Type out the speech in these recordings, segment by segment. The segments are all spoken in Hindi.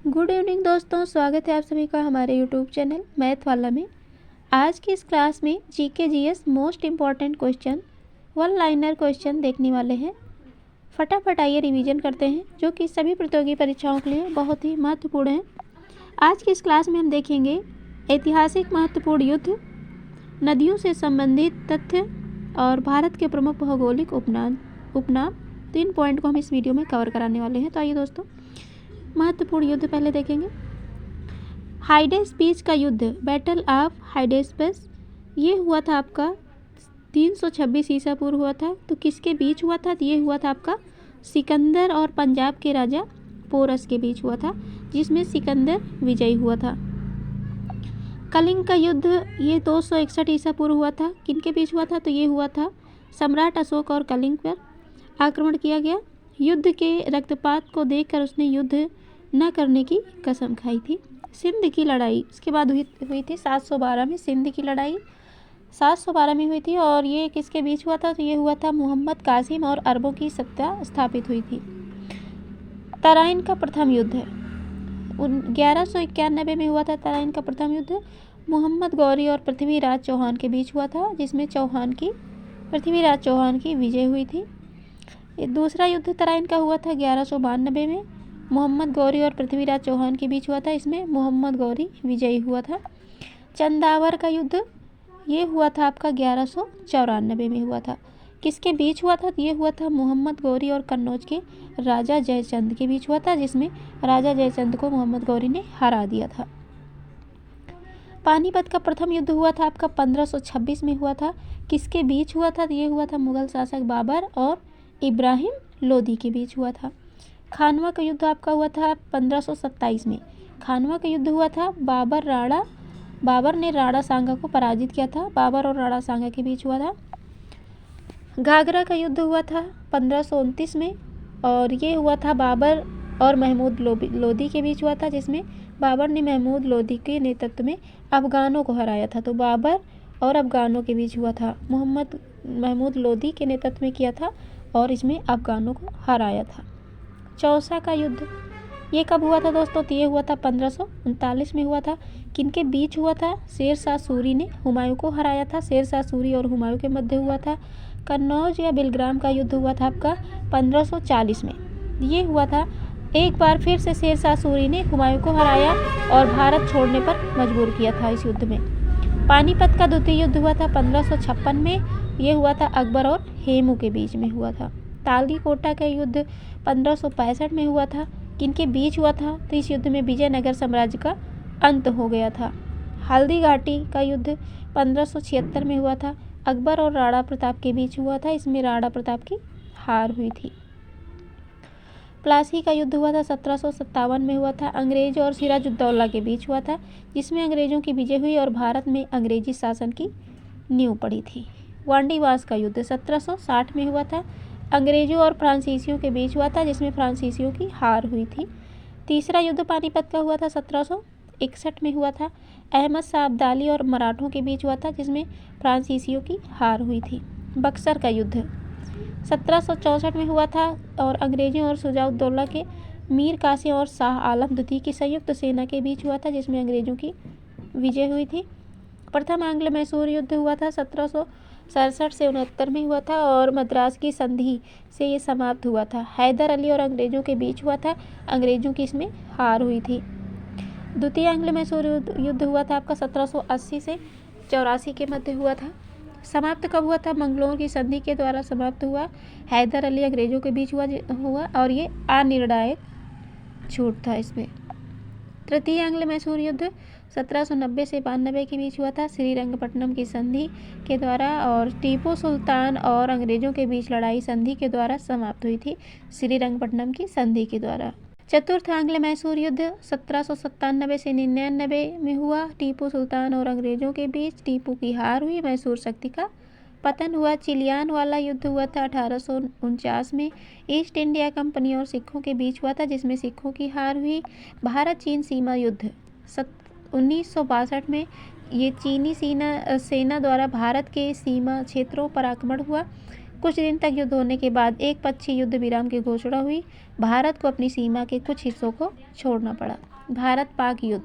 गुड इवनिंग दोस्तों, स्वागत है आप सभी का हमारे यूट्यूब चैनल मैथ वाला में। आज की इस क्लास में GK GS most important question, one liner question देखने वाले हैं। फटाफट आइए रिवीजन करते हैं, जो कि सभी प्रतियोगी परीक्षाओं के लिए बहुत ही महत्वपूर्ण है। आज की इस क्लास में हम देखेंगे ऐतिहासिक महत्वपूर्ण युद्ध, नदियों से संबंधित तथ्य और भारत के प्रमुख भौगोलिक उपनाम। 3 पॉइंट को हम इस वीडियो में कवर कराने वाले हैं। तो आइए दोस्तों, महत्वपूर्ण युद्ध पहले देखेंगे। हाइडेस्पीस का युद्ध, बैटल ऑफ हाइडेस्पस, ये हुआ था आपका 326 ईसा पूर्व हुआ था। तो किसके बीच हुआ था? तो ये हुआ था आपका सिकंदर और पंजाब के राजा पोरस के बीच हुआ था, जिसमें सिकंदर विजयी हुआ था। कलिंग का युद्ध, ये 261 ईसा पूर्व हुआ था। किनके बीच हुआ था? तो ये हुआ था सम्राट अशोक और कलिंग पर आक्रमण किया गया। युद्ध के रक्तपात को देखकर उसने युद्ध न करने की कसम खाई थी। सिंध की लड़ाई उसके बाद हुई थी 712 में। सिंध की लड़ाई 712 में हुई थी और ये किसके बीच हुआ था? तो ये हुआ था मोहम्मद कासिम और अरबों की सत्ता स्थापित हुई थी। तराइन का प्रथम युद्ध है 1191 में हुआ था। तराइन का प्रथम युद्ध मोहम्मद गौरी और पृथ्वीराज चौहान के बीच हुआ था, जिसमें पृथ्वीराज चौहान की विजय हुई थी। दूसरा युद्ध तराइन का हुआ था 1192 में। मोहम्मद गौरी और पृथ्वीराज चौहान के बीच हुआ था, इसमें मोहम्मद गौरी विजयी हुआ था। चंदावर का युद्ध, ये हुआ था आपका 1194 में हुआ था। किसके बीच हुआ था? ये हुआ था मोहम्मद गौरी और कन्नौज के राजा जयचंद के बीच हुआ था, जिसमें राजा जयचंद को मोहम्मद गौरी ने हरा दिया था। पानीपत का प्रथम युद्ध हुआ था आपका 1526 में हुआ था। किसके बीच हुआ था? ये हुआ था मुगल शासक बाबर और इब्राहिम लोदी के बीच हुआ था। खानवा का युद्ध आपका हुआ था 1527 में। खानवा का युद्ध हुआ था बाबर ने राणा सांगा को पराजित किया था। बाबर और राणा सांगा के बीच हुआ था। घाघरा का युद्ध हुआ था 1529 में और ये हुआ था बाबर और महमूद लोदी के बीच हुआ था, जिसमें बाबर ने महमूद लोदी के नेतृत्व में अफगानों को हराया था। तो बाबर और अफगानों के बीच हुआ था। महमूद लोदी के नेतृत्व में किया था और इसमें अफगानों को हराया था। चौसा का युद्ध, ये कब हुआ था दोस्तों? तो ये हुआ था 1539 में हुआ था। किनके बीच हुआ था? शेरशाह सूरी ने हुमायूं को हराया था। शेरशाह सूरी और हुमायूं के मध्य हुआ था। कन्नौज या बिलग्राम का युद्ध हुआ था आपका 1540 में। ये हुआ था, एक बार फिर से शेरशाह सूरी ने हुमायूं को हराया और भारत छोड़ने पर मजबूर किया था इस युद्ध में। पानीपत का द्वितीय युद्ध हुआ था 1556 में। ये हुआ था अकबर और हेमू के बीच में हुआ था। तालीकोटा का युद्ध 1565 में हुआ था। किनके बीच हुआ था? तो इस युद्ध में विजयनगर साम्राज्य का अंत हो गया था। हल्दी घाटी का युद्ध 1576 में हुआ था। अकबर और राणा प्रताप के बीच हुआ था, इसमें राणा प्रताप की हार हुई थी। प्लासी का युद्ध हुआ था 1757 में हुआ था। अंग्रेज और सिराजुद्दौला के बीच हुआ था, जिसमें अंग्रेजों की विजय हुई और भारत में अंग्रेजी शासन की नींव पड़ी थी। वांडीवास का युद्ध 1760 में हुआ था। अंग्रेजों और फ्रांसीसियों के बीच हुआ था, जिसमें फ्रांसीसियों की हार हुई थी। तीसरा युद्ध पानीपत का हुआ था 1761 में हुआ था। अहमद शाह अब्दाली और मराठों के बीच हुआ था, जिसमें फ्रांसीसियों की हार हुई थी। बक्सर का युद्ध 1764 में हुआ था और अंग्रेजों और शुजाउद्दौला के मीर कासिम और शाह आलम द्वितीय की संयुक्त सेना के बीच हुआ था, जिसमें अंग्रेजों की विजय हुई थी। प्रथम आंग्ल मैसूर युद्ध हुआ था 1767 से 69 में हुआ था और मद्रास की संधि से ये समाप्त हुआ था। हैदर अली और अंग्रेजों के बीच हुआ था, अंग्रेजों की इसमें हार हुई थी। द्वितीय आंग्ल मैसूर युद्ध हुआ था आपका 1780 से 84 के मध्य हुआ था। समाप्त कब हुआ था? मंगलोर की संधि के द्वारा समाप्त हुआ। हैदर अली अंग्रेजों के बीच हुआ और ये अनिर्णायक छूट था इसमें। तृतीय आंग्ल मैसूर युद्ध 1790 से 92 के बीच हुआ था श्रीरंगपट्टनम की संधि के द्वारा, और टीपू सुल्तान और अंग्रेजों के बीच लड़ाई संधि के द्वारा समाप्त हुई थी, श्रीरंगपट्टनम की संधि के द्वारा। चतुर्थ आंग्ल मैसूर युद्ध 1797 से 99 में हुआ। टीपू सुल्तान और अंग्रेजों के बीच टीपू की हार हुई, मैसूर शक्ति का पतन हुआ। चिलियान वाला युद्ध हुआ था 1849 में। ईस्ट इंडिया कंपनी और सिखों के बीच हुआ था, जिसमें सिखों की हार हुई। भारत चीन सीमा युद्ध 1962 में ये चीनी सेना द्वारा भारत के सीमा क्षेत्रों पर आक्रमण हुआ। कुछ दिन तक युद्ध होने के बाद एक पक्षीय युद्ध विराम की घोषणा हुई। भारत को अपनी सीमा के कुछ हिस्सों को छोड़ना पड़ा। भारत पाक युद्ध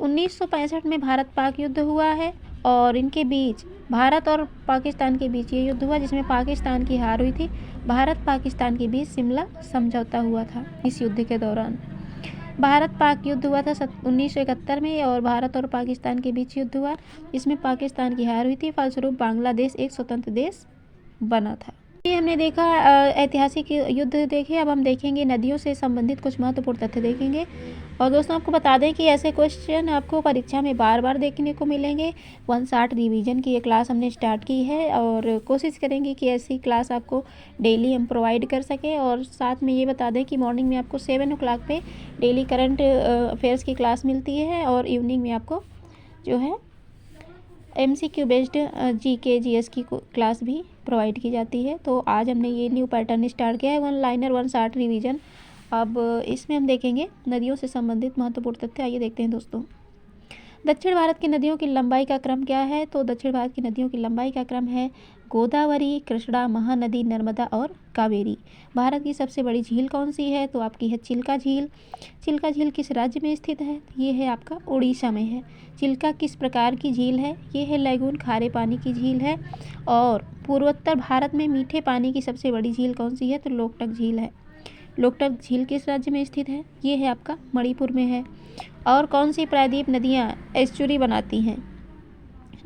1965 में भारत पाक युद्ध हुआ है और इनके बीच भारत और पाकिस्तान के बीच ये युद्ध हुआ जिसमें पाकिस्तान की हार हुई थी। भारत पाकिस्तान के बीच शिमला समझौता हुआ था इस युद्ध के दौरान। भारत पाक युद्ध हुआ था 1971 में और भारत और पाकिस्तान के बीच युद्ध हुआ जिसमें पाकिस्तान की हार हुई थी। फलस्वरूप बांग्लादेश एक स्वतंत्र देश बना था। ये हमने देखा ऐतिहासिक युद्ध देखे। अब हम देखेंगे नदियों से संबंधित कुछ महत्वपूर्ण तथ्य देखेंगे। और दोस्तों आपको बता दें कि ऐसे क्वेश्चन आपको परीक्षा में बार बार देखने को मिलेंगे। 160 रिवीजन की ये क्लास हमने स्टार्ट की है और कोशिश करेंगे कि ऐसी क्लास आपको डेली हम प्रोवाइड कर सकें। और साथ में ये बता दें कि मॉर्निंग में आपको 7 o'clock पे डेली करंट अफेयर्स की क्लास मिलती है और इवनिंग में आपको जो है MCQ बेस्ड GK GS की क्लास भी प्रोवाइड की जाती है। तो आज हमने ये न्यू पैटर्न स्टार्ट किया है 1 लाइनर 160 रिवीजन। अब इसमें हम देखेंगे नदियों से संबंधित महत्वपूर्ण तथ्य। आइए देखते हैं दोस्तों। दक्षिण भारत की नदियों की लंबाई का क्रम क्या है? तो दक्षिण भारत की नदियों की लंबाई का क्रम है गोदावरी, कृष्णा, महानदी, नर्मदा और कावेरी। भारत की सबसे बड़ी झील कौन सी है? तो आपकी है चिल्का झील। चिल्का झील किस राज्य में स्थित है? ये है आपका उड़ीसा में है। चिल्का किस प्रकार की झील है? ये है लैगून, खारे पानी की झील है। और पूर्वोत्तर भारत में मीठे पानी की सबसे बड़ी झील कौन सी है? तो लोकटक झील है। लोकटक झील किस राज्य में स्थित है? ये है आपका मणिपुर में है। और कौन सी प्रायद्वीप नदियाँ एस्चुरी बनाती हैं?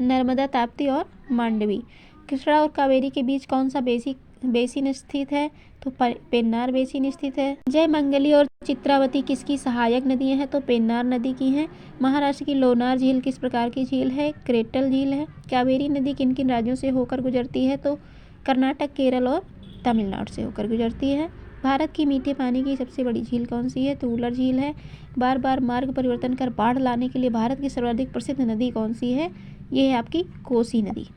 नर्मदा, ताप्ती और मांडवी। कृष्णा और कावेरी के बीच कौन सा बेसिन स्थित है? तो पेन्नार बेसिन स्थित है। जयमंगली और चित्रावती किसकी सहायक नदियाँ हैं? तो पेन्नार नदी की हैं। महाराष्ट्र की लोनार झील किस प्रकार की झील है? क्रेटल झील है। कावेरी नदी किन किन राज्यों से होकर गुजरती है? तो कर्नाटक, केरल और तमिलनाडु से होकर गुजरती है। भारत की मीठे पानी की सबसे बड़ी झील कौन सी है? तो उलर झील है। बार बार मार्ग परिवर्तन कर बाढ़ लाने के लिए भारत की सर्वाधिक प्रसिद्ध नदी कौन सी है? ये है आपकी कोसी नदी।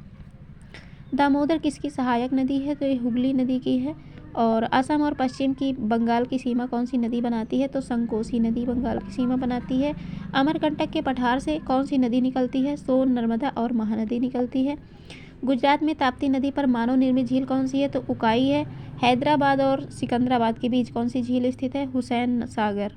दामोदर किसकी सहायक नदी है? तो ये हुगली नदी की है। और असम और पश्चिम की बंगाल की सीमा कौन सी नदी बनाती है? तो संकोसी नदी बंगाल की सीमा बनाती है। अमरकंटक के पठार से कौन सी नदी निकलती है? सोन, नर्मदा और महानदी निकलती है। गुजरात में ताप्ती नदी पर मानव निर्मित झील कौन सी है? तो उकाई है। हैदराबाद और सिकंदराबाद के बीच कौन सी झील स्थित है? हुसैन सागर।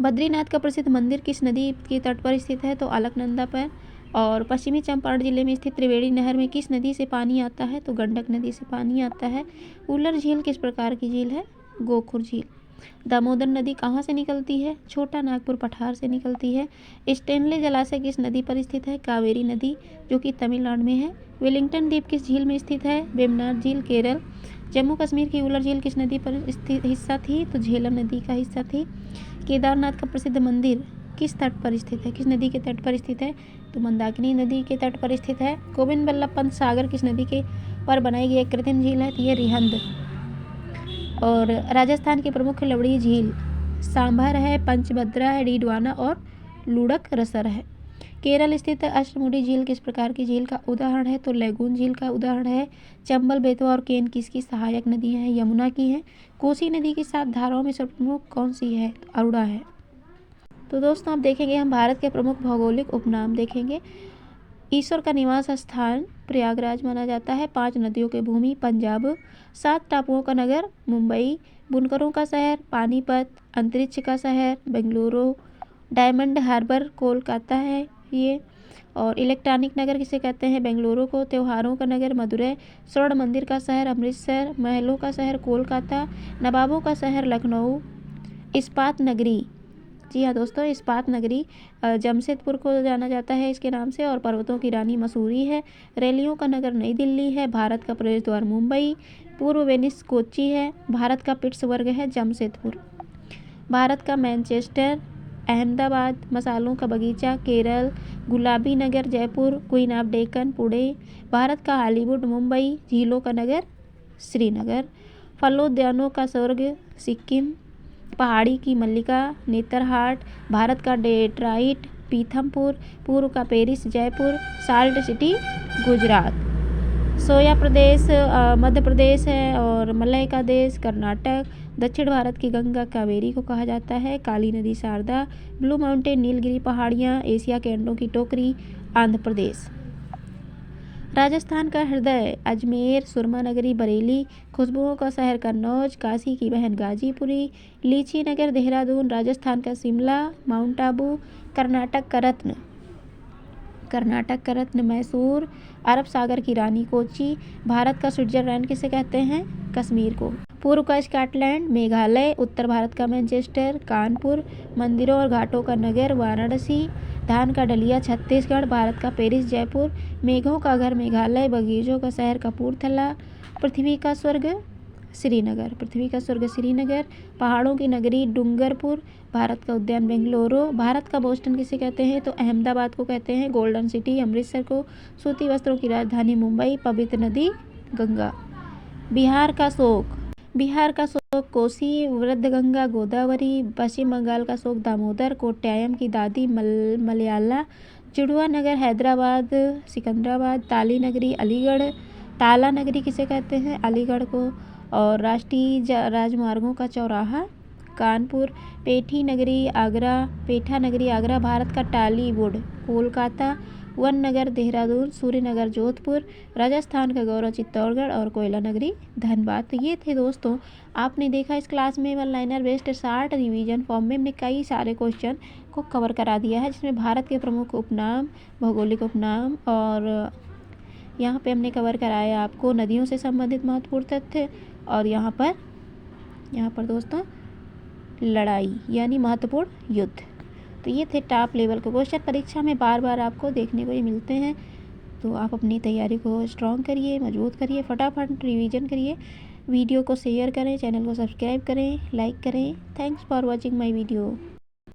बद्रीनाथ का प्रसिद्ध मंदिर किस नदी के तट पर स्थित है? तो अलकनंदा पर। और पश्चिमी चंपारण जिले में स्थित त्रिवेणी नहर में किस नदी से पानी आता है? तो गंडक नदी से पानी आता है। उलर झील किस प्रकार की झील है? गोखुर झील। दामोदर नदी कहाँ से निकलती है? छोटा नागपुर पठार से निकलती है। स्टेनले जलाशय किस नदी पर स्थित है? कावेरी नदी, जो कि तमिलनाडु में है। वेलिंगटन द्वीप किस झील में स्थित है? वेम्बनाड झील, केरल। जम्मू कश्मीर की उलर झील किस नदी पर स्थित हिस्सा थी? तो झेलम नदी का हिस्सा थी। केदारनाथ का प्रसिद्ध मंदिर किस तट पर स्थित है? किस नदी के तट पर स्थित है? तो मंदाकिनी नदी के तट पर स्थित है। गोविंद बल्लभ पंत सागर किस नदी के पर बनाई गई एक कृत्रिम झील है? तो ये रिहंद। और राजस्थान की प्रमुख लवणीय झील सांभर है, पंचभद्रा है, डीडवाना और लुड़क रसर है। केरल स्थित अष्टमुडी झील किस प्रकार की झील का उदाहरण है? तो लैगून झील का उदाहरण है। चंबल, बेतवा और केन किसकी सहायक नदियां हैं? यमुना की हैं। कोसी नदी की 7 धाराओं में सर्वप्रमुख कौन सी है? तो अरुणा है। तो दोस्तों अब देखेंगे हम भारत के प्रमुख भौगोलिक उपनाम देखेंगे। ईश्वर का निवास स्थान प्रयागराज माना जाता है। 5 नदियों की भूमि पंजाब। 7 टापुओं का नगर मुंबई। बुनकरों का शहर पानीपत। अंतरिक्ष का शहर बेंगलुरु। डायमंड हार्बर कोलकाता है ये। और इलेक्ट्रॉनिक नगर किसे कहते हैं? बेंगलुरु को। त्योहारों का नगर मदुरै। स्वर्ण मंदिर का शहर अमृतसर। महलों का शहर कोलकाता। नवाबों का शहर लखनऊ। इस्पात नगरी, जी हाँ दोस्तों, इस्पात नगरी जमशेदपुर को जाना जाता है इसके नाम से। और पर्वतों की रानी मसूरी है। रेलियों का नगर नई दिल्ली है। भारत का प्रवेश द्वार मुंबई। पूर्व वेनिस कोच्चि है। भारत का पिट्सबर्ग है जमशेदपुर। भारत का मैनचेस्टर अहमदाबाद। मसालों का बगीचा केरल। गुलाबी नगर जयपुर। Queen of Deccan Pune. भारत का हॉलीवुड मुंबई। झीलों का नगर श्रीनगर। फलोद्यानों का स्वर्ग सिक्किम। पहाड़ी की मल्लिका नेतरहाट। भारत का डेट्राइट पीथमपुर। पूर्व का Paris Jaipur. Salt city Gujarat. Soya प्रदेश मध्य प्रदेश है। और मलय का देश कर्नाटक। दक्षिण भारत की गंगा कावेरी को कहा जाता है। काली नदी शारदा। ब्लू माउंटेन नीलगिरी पहाड़ियाँ। एशिया के अंडों की टोकरी आंध्र प्रदेश। राजस्थान का हृदय अजमेर, सुरमा नगरी बरेली, खुशबुओं का शहर कन्नौज, काशी की बहन गाजीपुरी, लीची नगर देहरादून, राजस्थान का शिमला, माउंट आबू, कर्नाटक का रत्न मैसूर, अरब सागर की रानी कोची, भारत का स्विट्जरलैंड किसे कहते हैं? कश्मीर को। पूर्व का स्कॉटलैंड, मेघालय, उत्तर भारत का मैनचेस्टर, कानपुर, मंदिरों और घाटों का नगर वाराणसी, धान का डलिया छत्तीसगढ़, भारत का पेरिस जयपुर, मेघों का घर मेघालय, बगीचों का शहर कपूरथला, पृथ्वी का स्वर्ग श्रीनगर, पहाड़ों की नगरी डूंगरपुर, भारत का उद्यान बेंगलुरु, भारत का बोस्टन किसे कहते हैं? तो अहमदाबाद को कहते हैं, गोल्डन सिटी अमृतसर को, सूती वस्त्रों की राजधानी मुंबई, पवित्र नदी गंगा। बिहार का शोक कोसी, वृद्धगंगा गोदावरी, पश्चिम बंगाल का शोक दामोदर, कोट्यायम की दादी मलयाला, जुड़वा नगर हैदराबाद, सिकंदराबाद, ताला नगरी किसे कहते हैं? अलीगढ़ को, और राष्ट्रीय राजमार्गों का चौराहा कानपुर, पेठा नगरी आगरा, भारत का टॉलीवुड कोलकाता, वन नगर देहरादून, सूर्य नगर जोधपुर, राजस्थान का गौरव चित्तौड़गढ़ और कोयला नगरी धनबाद। तो ये थे दोस्तों, आपने देखा इस क्लास में one liner based short revision form में हमने कई सारे क्वेश्चन को कवर करा दिया है, जिसमें भारत के प्रमुख उपनाम, भौगोलिक उपनाम, और यहाँ पे हमने कवर कराया आपको नदियों से संबंधित महत्वपूर्ण तथ्य, और यहाँ पर दोस्तों लड़ाई यानी महत्वपूर्ण युद्ध। तो ये थे टॉप लेवल के क्वेश्चन, परीक्षा में बार बार आपको देखने को ये मिलते हैं। तो आप अपनी तैयारी को स्ट्रॉन्ग करिए, मजबूत करिए, फटाफट रिवीजन करिए, वीडियो को शेयर करें, चैनल को सब्सक्राइब करें, लाइक करें। Thanks for watching my video.